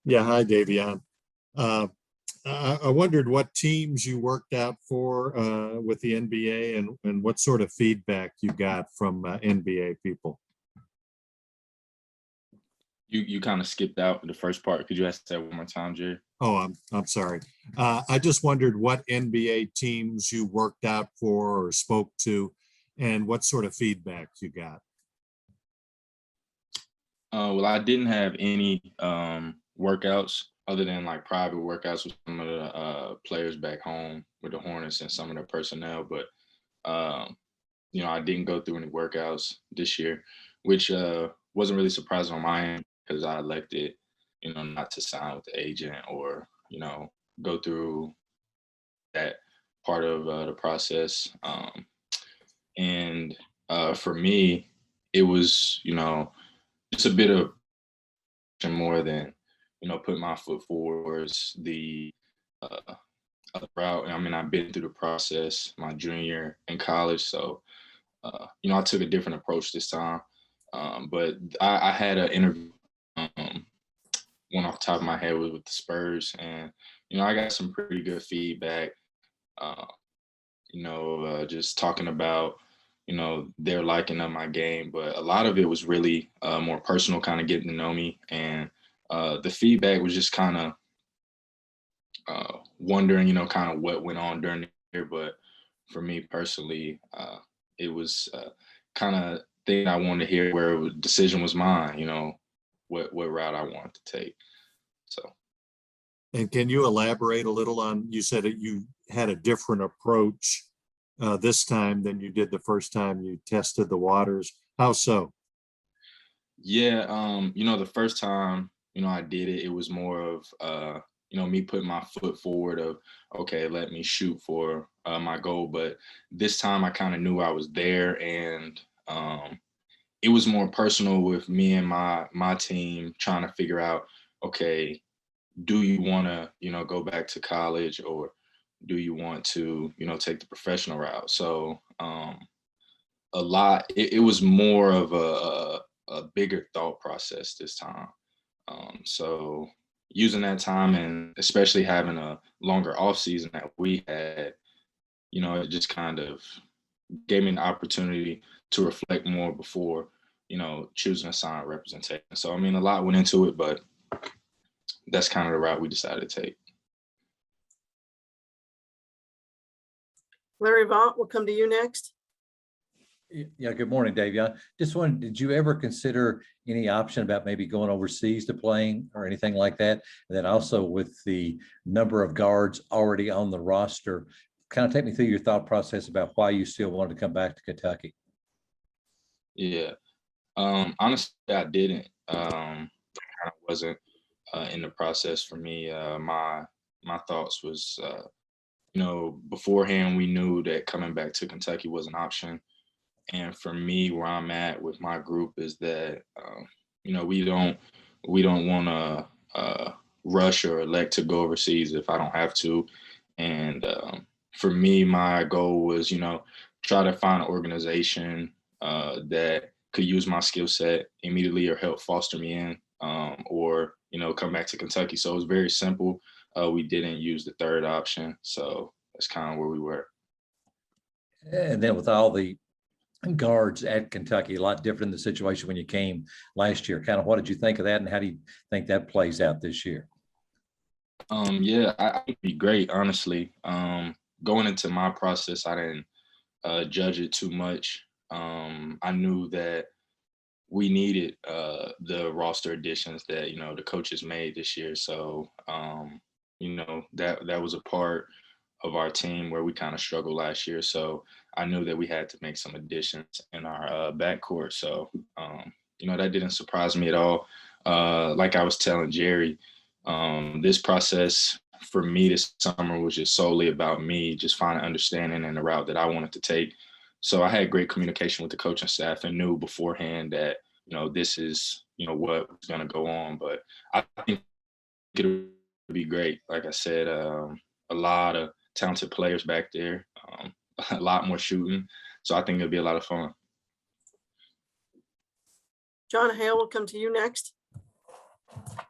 Yeah, hi, Davion. Uh, I wondered what teams you worked out for with the NBA and what sort of feedback you got from NBA people. You kind of skipped out the first part. Could you ask that one more time, Jerry? Oh, I'm sorry. I just wondered what NBA teams you worked out for or spoke to, and what sort of feedback you got. Well, I didn't have any workouts other than like private workouts with some of the players back home with the Hornets and some of their personnel. But I didn't go through any workouts this year, which wasn't really surprising on my end because I elected, not to sign with the agent or go through that part of the process. And for me, it was, just a bit of more than, put my foot forward the uh, route. I mean, I've been through the process my junior year in college, so I took a different approach this time. But I had an interview, one off the top of my head was with the Spurs, and I got some pretty good feedback. Uh, just talking about their liking of my game, but a lot of it was really more personal, kind of getting to know me, and the feedback was just kind of wondering, kind of what went on during the year. But for me personally, it was kind of thing I wanted to hear where decision was mine, what route I wanted to take. So. And can you elaborate a little on, you said that you had a different approach this time than you did the first time you tested the waters. How so? Yeah, the first time, I did it, it was more of, me putting my foot forward of, okay, let me shoot for my goal. But this time I kind of knew I was there, and it was more personal with me and my team trying to figure out, okay, do you want to, go back to college, or do you want to, take the professional route? So it was more of a bigger thought process this time. So using that time, and especially having a longer off season that we had, it just kind of gave me an opportunity to reflect more before, choosing a sign representation. So, I mean, a lot went into it, but that's kind of the route we decided to take. Larry Vaught, we'll come to you next. Yeah, good morning, Davion. Just wondered, did you ever consider any option about maybe going overseas to playing or anything like that? And then also with the number of guards already on the roster, kind of take me through your thought process about why you still wanted to come back to Kentucky. Yeah, honestly, I didn't. Kind of wasn't in the process for me. My thoughts was, beforehand we knew that coming back to Kentucky was an option. And for me, where I'm at with my group is that, we don't want to rush or elect to go overseas if I don't have to. And for me, my goal was, try to find an organization that could use my skill set immediately or help foster me in, or, come back to Kentucky. So it was very simple. We didn't use the third option. So that's kind of where we were. And then with all the guards at Kentucky, a lot different in the situation when you came last year. Kind of what did you think of that, and how do you think that plays out this year? Yeah, I think it'd be great, honestly. Going into my process, I didn't judge it too much. I knew that we needed the roster additions that the coaches made this year. So that was a part of our team where we kind of struggled last year. So I knew that we had to make some additions in our backcourt. So that didn't surprise me at all. Like I was telling Jerry, this process for me this summer was just solely about me just finding understanding and the route that I wanted to take. So I had great communication with the coaching staff and knew beforehand that, this is, what was going to go on. But I think it'll be great. Like I said, a lot of talented players back there, a lot more shooting. So I think it'll be a lot of fun. John Hale will come to you next.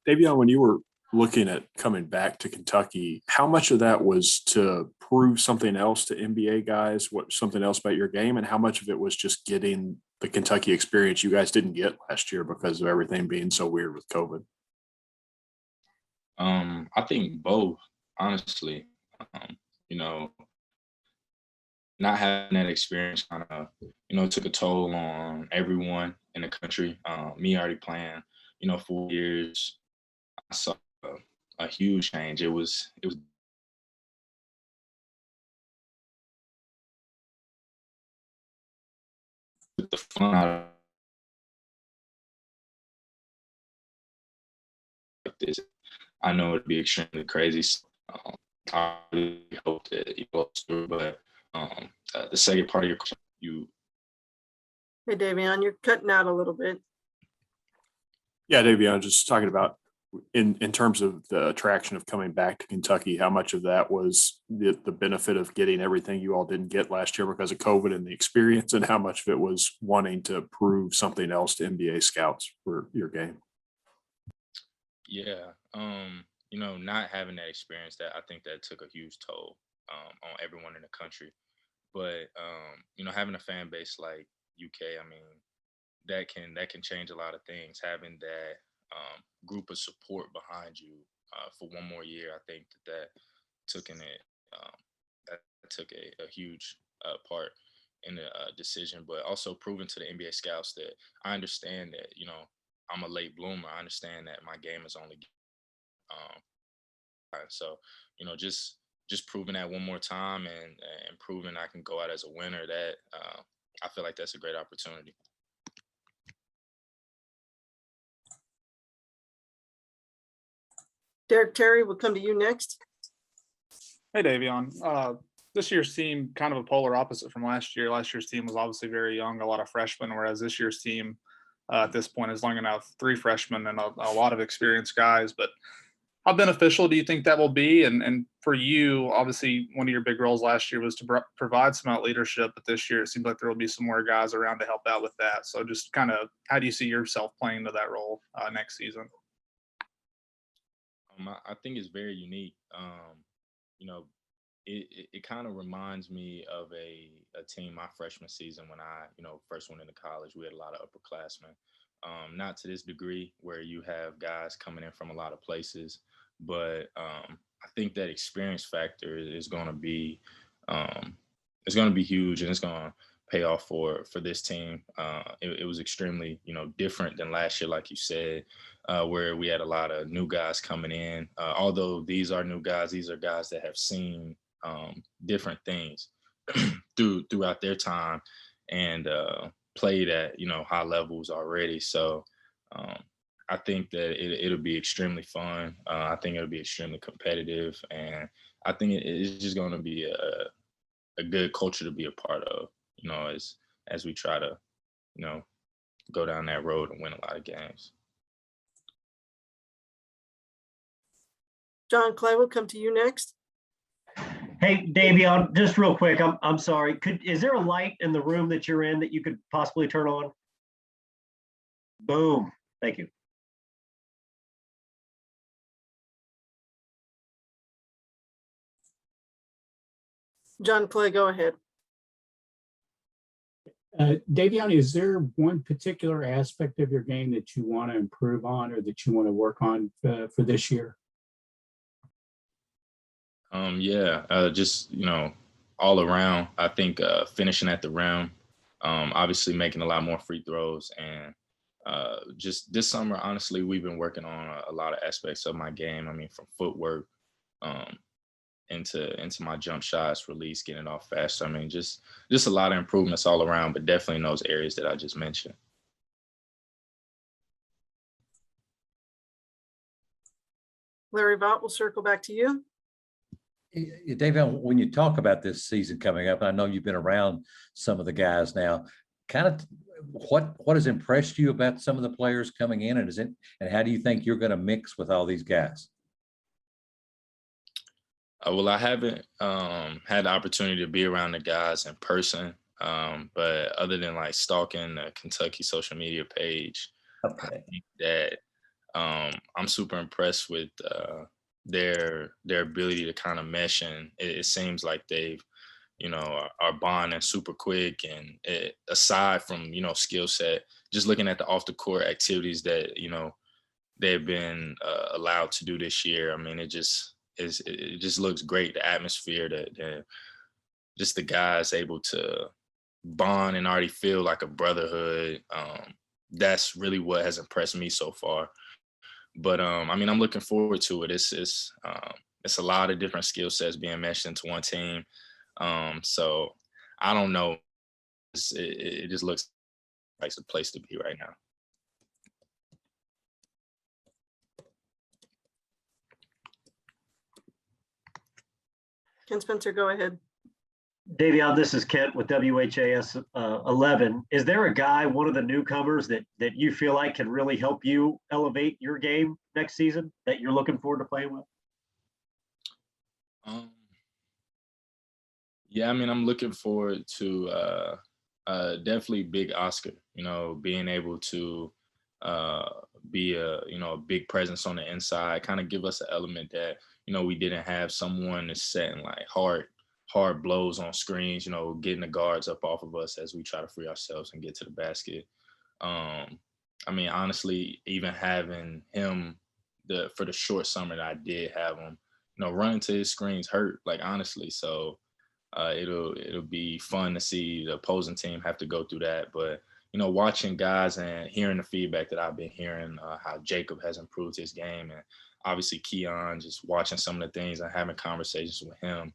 Davion, when you were looking at coming back to Kentucky, how much of that was to prove something else to NBA guys, something else about your game, and how much of it was just getting the Kentucky experience you guys didn't get last year because of everything being so weird with COVID? I think both, honestly. You know, not having that experience kind of, took a toll on everyone in the country. Me already playing, 4 years, I saw a huge change. It was the fun out of this. I know it'd be extremely crazy. So, I really hope that it goes through. But the second part of your question, Hey, Davion, you're cutting out a little bit. Yeah, Davion, just talking about in terms of the attraction of coming back to Kentucky, how much of that was the benefit of getting everything you all didn't get last year because of COVID and the experience, and how much of it was wanting to prove something else to NBA scouts for your game? yeah, not having that experience, that I think that took a huge toll on everyone in the country. But having a fan base like UK, I mean, that can change a lot of things. Having that group of support behind you for one more year, I think that took that took a huge part in the decision. But also proving to the NBA scouts that I understand that I'm a late bloomer. I understand that my game is only so just proving that one more time and proving I can go out as a winner. That I feel like that's a great opportunity. Derek Terry will come to you next. Hey, Davion. This year's team kind of a polar opposite from last year. Last year's team was obviously very young, a lot of freshmen, whereas this year's team at this point is only going to have 3 freshmen and a lot of experienced guys. But how beneficial do you think that will be? And for you, obviously, one of your big roles last year was to provide some out leadership, but this year it seems like there will be some more guys around to help out with that. So just kind of how do you see yourself playing to that role next season? I think it's very unique. It kind of reminds me of a team my freshman season when I, first went into college. We had a lot of upperclassmen. Not to this degree where you have guys coming in from a lot of places, but I think that experience factor is going to be huge, and it's going to pay off for this team. It was extremely, different than last year, like you said, where we had a lot of new guys coming in. Although these are new guys, these are guys that have seen different things throughout their time and played at high levels already. So I think that it'll be extremely fun. I think it'll be extremely competitive, and I think it's just going to be a good culture to be a part of. As we try to go down that road and win a lot of games. John Clay will come to you next. Hey, Davion, just real quick, I'm sorry. Is there a light in the room that you're in that you could possibly turn on? Boom. Thank you. John Clay, go ahead. Davion, is there one particular aspect of your game that you want to improve on or that you want to work on for this year? Just all around. I think finishing at the rim, obviously making a lot more free throws, and just this summer, honestly, we've been working on a lot of aspects of my game. I mean, from footwork into my jump shots, release, getting it off faster. I mean, just a lot of improvements all around, but definitely in those areas that I just mentioned. Larry Vaught will circle back to you. Davion, when you talk about this season coming up, I know you've been around some of the guys now, kind of what has impressed you about some of the players coming in, and how do you think you're going to mix with all these guys? Well, I haven't had the opportunity to be around the guys in person, but other than like stalking the Kentucky social media page, Okay. I think that I'm super impressed with their ability to kind of mesh, and it seems like they've, are bonding super quick. And aside from, skill set, just looking at the off the court activities that, they've been allowed to do this year. I mean, it just looks great. The atmosphere, just the guys able to bond and already feel like a brotherhood. That's really what has impressed me so far. But I mean, I'm looking forward to it. It's a lot of different skill sets being meshed into one team. So I don't know. It just looks like the place to be right now. Ken Spencer, go ahead. Davion, this is Kent with WHAS 11. Is there a guy, one of the newcomers that you feel like can really help you elevate your game next season that you're looking forward to playing with? Yeah, I mean, I'm looking forward to definitely Big Oscar. Being able to be a big presence on the inside, kind of give us an element that we didn't have. Someone that's setting like hard blows on screens, getting the guards up off of us as we try to free ourselves and get to the basket. I mean, honestly, even having him for the short summer that I did have him, running to his screens hurt, like, honestly. So it'll be fun to see the opposing team have to go through that. But, watching guys and hearing the feedback that I've been hearing, how Jacob has improved his game, and obviously Keon, just watching some of the things and having conversations with him.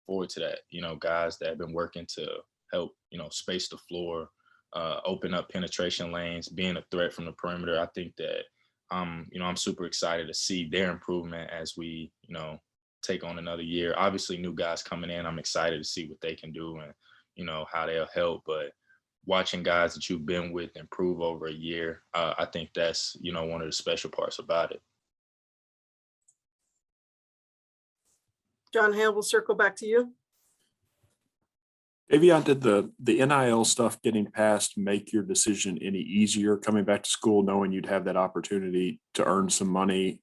Forward to that, guys that have been working to help, space the floor, open up penetration lanes, being a threat from the perimeter. I think that I'm super excited to see their improvement as we, take on another year. Obviously, new guys coming in, I'm excited to see what they can do and, how they'll help. But watching guys that you've been with improve over a year, I think that's, one of the special parts about it. John Hale, we'll circle back to you. Davion, did the NIL stuff getting passed make your decision any easier coming back to school, knowing you'd have that opportunity to earn some money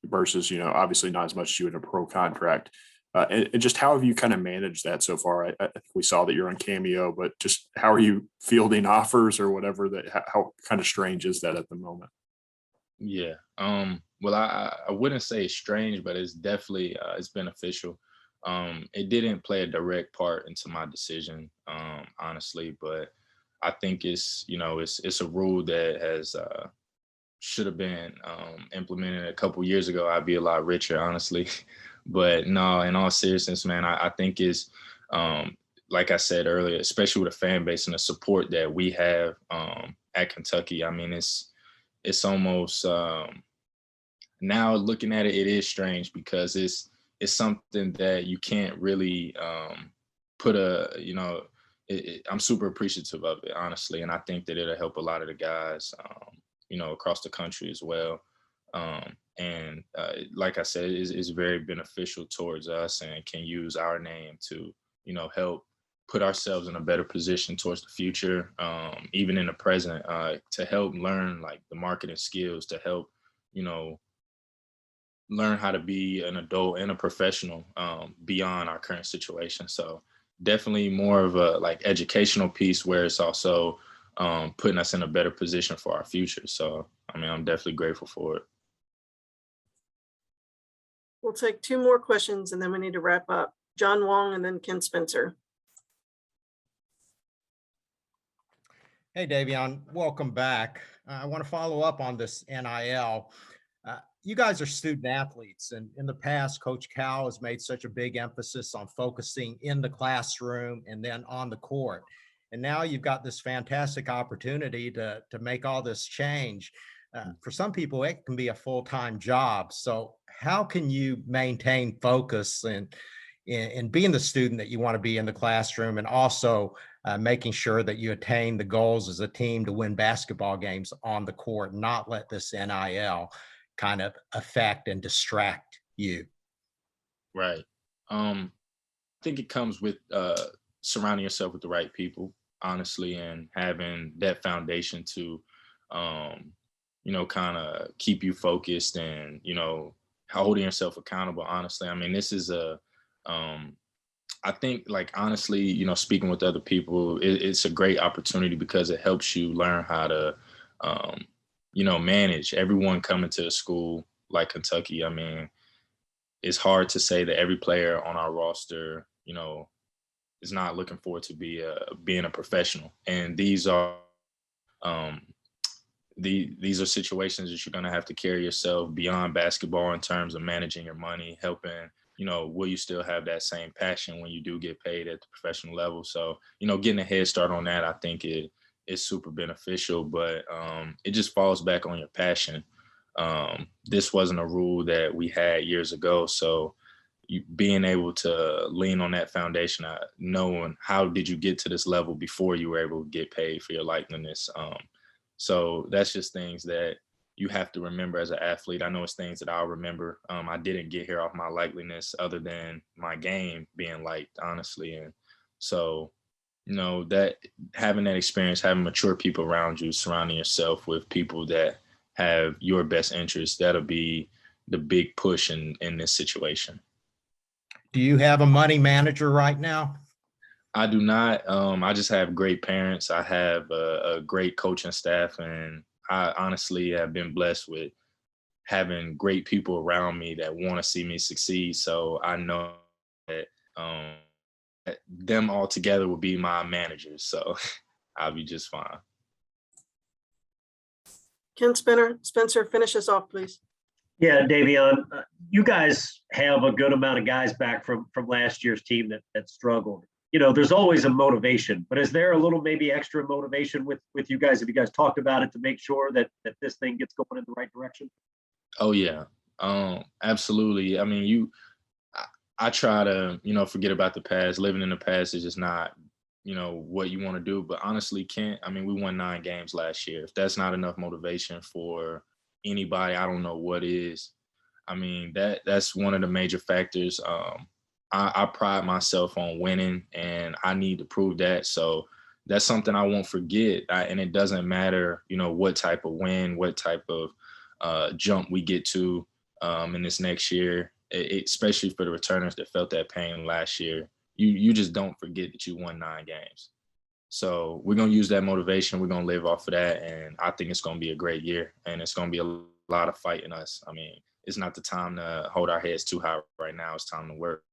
versus, obviously not as much as you in a pro contract? And just how have you kind of managed that so far? I think we saw that you're on Cameo, but just how are you fielding offers or whatever? How kind of strange is that at the moment? Yeah. Well, I wouldn't say it's strange, but it's definitely it's beneficial. It didn't play a direct part into my decision, honestly, but I think it's a rule that has should have been implemented a couple years ago. I'd be a lot richer, honestly. But no, in all seriousness, man, I think it's like I said earlier, especially with a fan base and the support that we have at Kentucky. I mean, it's almost now looking at it, it is strange because it's something that you can't really put I'm super appreciative of it, honestly. And I think that it'll help a lot of the guys, across the country as well. And like I said, it's very beneficial towards us and can use our name to, help put ourselves in a better position towards the future, even in the present, to help learn like the marketing skills, to help, learn how to be an adult and a professional beyond our current situation. So definitely more of a like educational piece where it's also putting us in a better position for our future. So, I mean, I'm definitely grateful for it. We'll take two more questions and then we need to wrap up. John Wong and then Ken Spencer. Hey, Davion, welcome back. I want to follow up on this NIL. You guys are student athletes, and in the past, Coach Cal has made such a big emphasis on focusing in the classroom and then on the court. And now you've got this fantastic opportunity to make all this change. For some people, it can be a full-time job. So how can you maintain focus and being the student that you want to be in the classroom, and also making sure that you attain the goals as a team to win basketball games on the court, not let this NIL kind of affect and distract you? Right. I think it comes with surrounding yourself with the right people, honestly, and having that foundation to, kind of keep you focused and, holding yourself accountable, honestly. I mean, this is I think, like, honestly, speaking with other people, it's a great opportunity because it helps you learn how to, manage everyone coming to a school like Kentucky. I mean, it's hard to say that every player on our roster, is not looking forward to being a professional. And these are these are situations that you're going to have to carry yourself beyond basketball in terms of managing your money, helping, will you still have that same passion when you do get paid at the professional level? So, getting a head start on that, I think it is super beneficial, but it just falls back on your passion. This wasn't a rule that we had years ago. So you being able to lean on that foundation, knowing how did you get to this level before you were able to get paid for your likeness. So that's just things that you have to remember as an athlete. I know it's things that I'll remember. I didn't get here off my likeliness other than my game being liked, honestly. And so, that having that experience, having mature people around you, surrounding yourself with people that have your best interests, that'll be the big push in this situation. Do you have a money manager right now? I do not. I just have great parents. I have a great coaching staff, and I honestly have been blessed with having great people around me that want to see me succeed. So I know that them all together will be my managers. So I'll be just fine. Ken Spencer, finish us off, please. Yeah, Davion, you guys have a good amount of guys back from last year's team that struggled. There's always a motivation, but is there a little maybe extra motivation with you guys? Have you guys talked about it to make sure that this thing gets going in the right direction? Oh yeah, absolutely. I mean, I try to, forget about the past. Living in the past is just not, what you want to do. But honestly, Kent, I mean, we won 9 games last year. If that's not enough motivation for anybody, I don't know what is. I mean, that's one of the major factors. I pride myself on winning, and I need to prove that. So that's something I won't forget. And it doesn't matter, what type of win, what type of jump we get to in this next year, especially for the returners that felt that pain last year. You just don't forget that you won 9 games. So we're going to use that motivation. We're going to live off of that. And I think it's going to be a great year, and it's going to be a lot of fight in us. I mean, it's not the time to hold our heads too high right now. It's time to work.